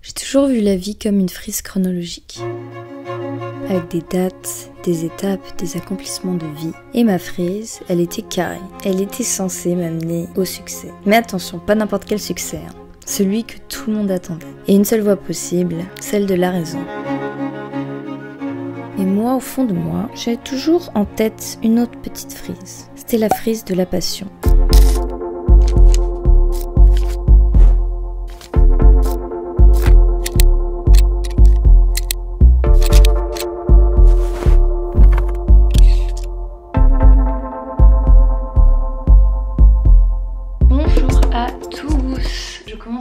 J'ai toujours vu la vie comme une frise chronologique, avec des dates, des étapes, des accomplissements de vie. Et ma frise, elle était carrée. Elle était censée m'amener au succès. Mais attention, pas n'importe quel succès, hein. Celui que tout le monde attendait. Et une seule voie possible, celle de la raison. Et moi, au fond de moi, j'avais toujours en tête une autre petite frise. C'était la frise de la passion.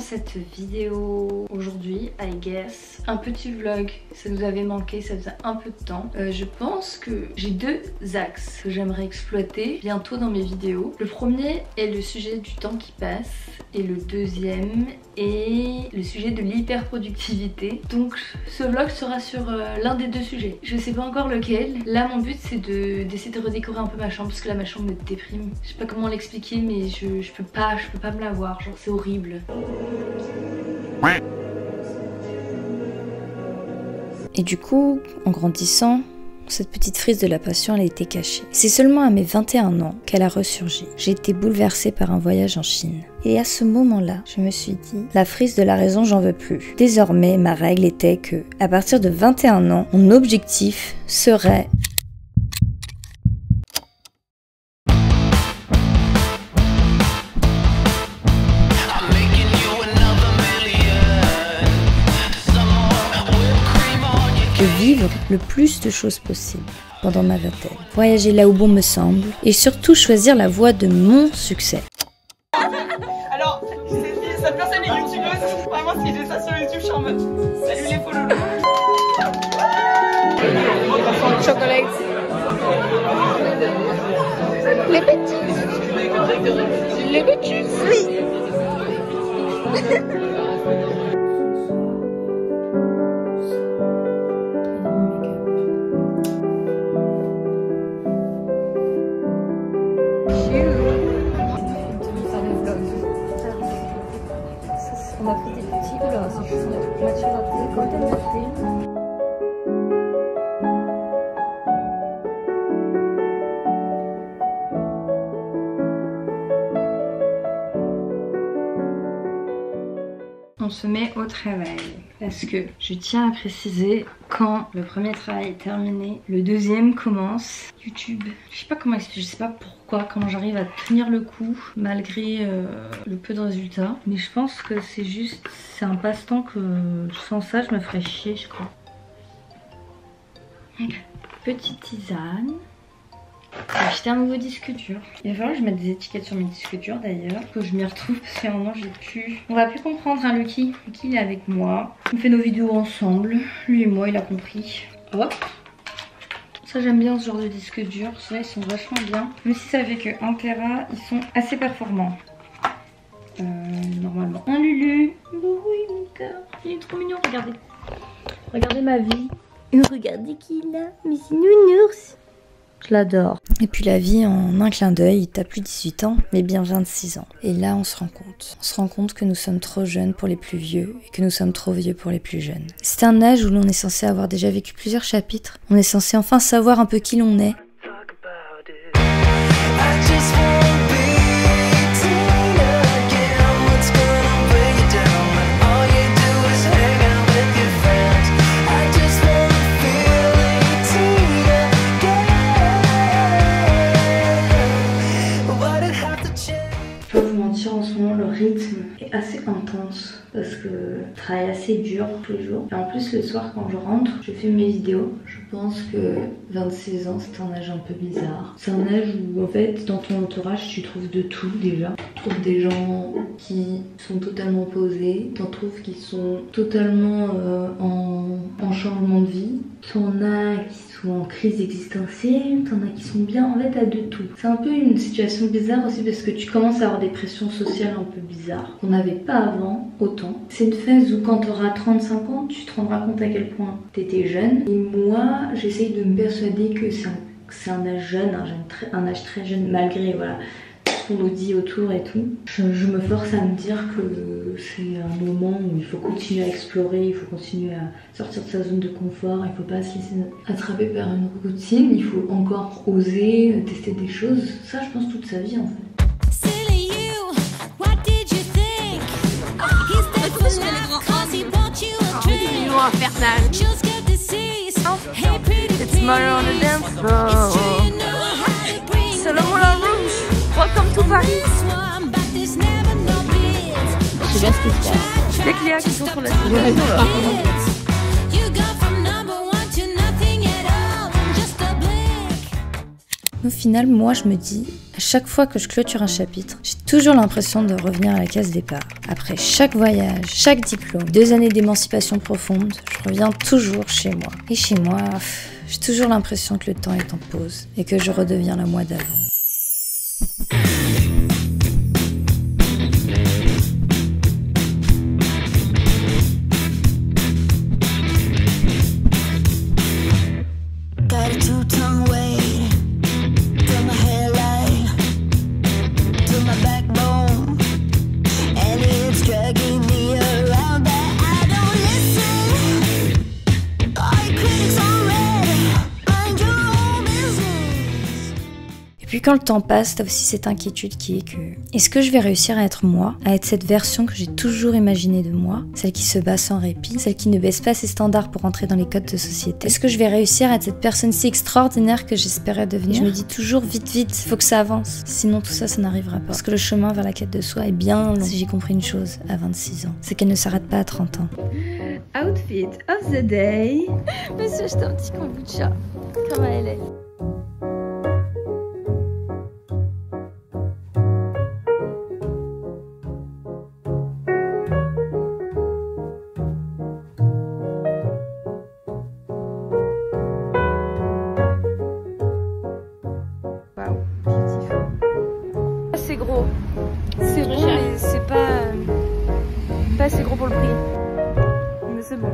Cette vidéo aujourd'hui, I guess, un petit vlog, ça nous avait manqué, ça faisait un peu de temps. Je pense que j'ai deux axes que j'aimerais exploiter bientôt dans mes vidéos. Le premier est le sujet du temps qui passe et le deuxième est le sujet de l'hyperproductivité. Donc ce vlog sera sur l'un des deux sujets. Je sais pas encore lequel. Là mon but c'est d'essayer de redécorer un peu ma chambre parce que là ma chambre me déprime. Je sais pas comment l'expliquer mais je peux pas me la voir, genre c'est horrible. Et du coup, en grandissant, cette petite frise de la passion, elle a été cachée. C'est seulement à mes 21 ans qu'elle a ressurgi. J'ai été bouleversée par un voyage en Chine. Et à ce moment-là, je me suis dit, la frise de la raison, j'en veux plus. Désormais, ma règle était que, à partir de 21 ans, mon objectif serait... de vivre le plus de choses possible pendant ma vingtaine, voyager là où bon me semble et surtout choisir la voie de mon succès. Alors, cette personne est youtubeuse, vraiment si j'ai ça sur YouTube, je suis en mode salut les follow. Chocolat. Les petits. Les petits. Oui. On a pris des petits, oula c'est chaud, Mathieu raté, quand elle raté. On se met au travail parce que je tiens à préciser quand le premier travail est terminé, le deuxième commence. YouTube, je sais pas comment expliquer, je sais pas pourquoi, comment j'arrive à tenir le coup malgré le peu de résultats. Mais je pense que c'est juste, c'est un passe-temps que sans ça je me ferais chier je crois. Donc, petite tisane. J'ai acheté un nouveau disque dur. Il va falloir que je mette des étiquettes sur mes disques durs d'ailleurs, que je m'y retrouve parce qu'à un moment j'ai pu... On va plus comprendre hein, Lucky. Lucky il est avec moi. On fait nos vidéos ensemble. Lui et moi il a compris. Hop. Ça j'aime bien ce genre de disque dur. Ça ils sont vachement bien. Même si ça fait que 1 Tera, ils sont assez performants. Normalement. Un Lulu. Oui mon cœur. Il est trop mignon, regardez. Regardez ma vie. Et regardez qui il a. Mais c'est nounours. Je l'adore. Et puis la vie en un clin d'œil, t'as plus 18 ans, mais bien 26 ans. Et là on se rend compte. On se rend compte que nous sommes trop jeunes pour les plus vieux et que nous sommes trop vieux pour les plus jeunes. C'est un âge où l'on est censé avoir déjà vécu plusieurs chapitres. On est censé enfin savoir un peu qui l'on est. En ce moment le rythme est assez intense parce que je travaille assez dur tous les jours et en plus le soir quand je rentre je fais mes vidéos. Je pense que 26 ans c'est un âge un peu bizarre. C'est un âge où en fait dans ton entourage tu trouves de tout déjà. Tu trouves des gens qui sont totalement posés, t'en trouves qui sont totalement en changement de vie, t'en as qui sont en crise existentielle, t'en as qui sont bien, en fait t'as de tout. C'est un peu une situation bizarre aussi parce que tu commences à avoir des pressions sociales un peu bizarres qu'on n'avait pas avant autant. C'est une phase où quand tu auras 35 ans, tu te rendras compte à quel point t'étais jeune. Et moi, j'essaye de me persuader que c'est un âge jeune, un âge très jeune malgré voilà qu'on nous dit autour et tout. Je me force à me dire que c'est un moment où il faut continuer à explorer, il faut continuer à sortir de sa zone de confort, il faut pas se laisser attraper par une routine, il faut encore oser tester des choses. Ça, je pense toute sa vie en fait. Infernal. It's Murder on the dance floor. Solomon Rouge. Welcome to Paris. Je sais bien ce qui se passe. C'est Cléa qui sont sur la scène. Au final, moi je me dis, à chaque fois que je clôture un chapitre, j'ai toujours l'impression de revenir à la case départ. Après chaque voyage, chaque diplôme, 2 années d'émancipation profonde, je reviens toujours chez moi. Et chez moi, j'ai toujours l'impression que le temps est en pause et que je redeviens la moi d'avant. Et puis quand le temps passe, t'as aussi cette inquiétude qui est que est-ce que je vais réussir à être moi, à être cette version que j'ai toujours imaginée de moi, celle qui se bat sans répit, celle qui ne baisse pas ses standards pour entrer dans les codes de société. Est-ce que je vais réussir à être cette personne si extraordinaire que j'espérais devenir? Je me dis toujours vite, faut que ça avance, sinon tout ça n'arrivera pas. Parce que le chemin vers la quête de soi est bien long. Si j'ai compris une chose à 26 ans, c'est qu'elle ne s'arrête pas à 30 ans. Outfit of the day. Monsieur, acheté un petit kombucha. Comment elle est? C'est gros, c'est bon, mais c'est pas assez gros pour le prix. Mais c'est bon.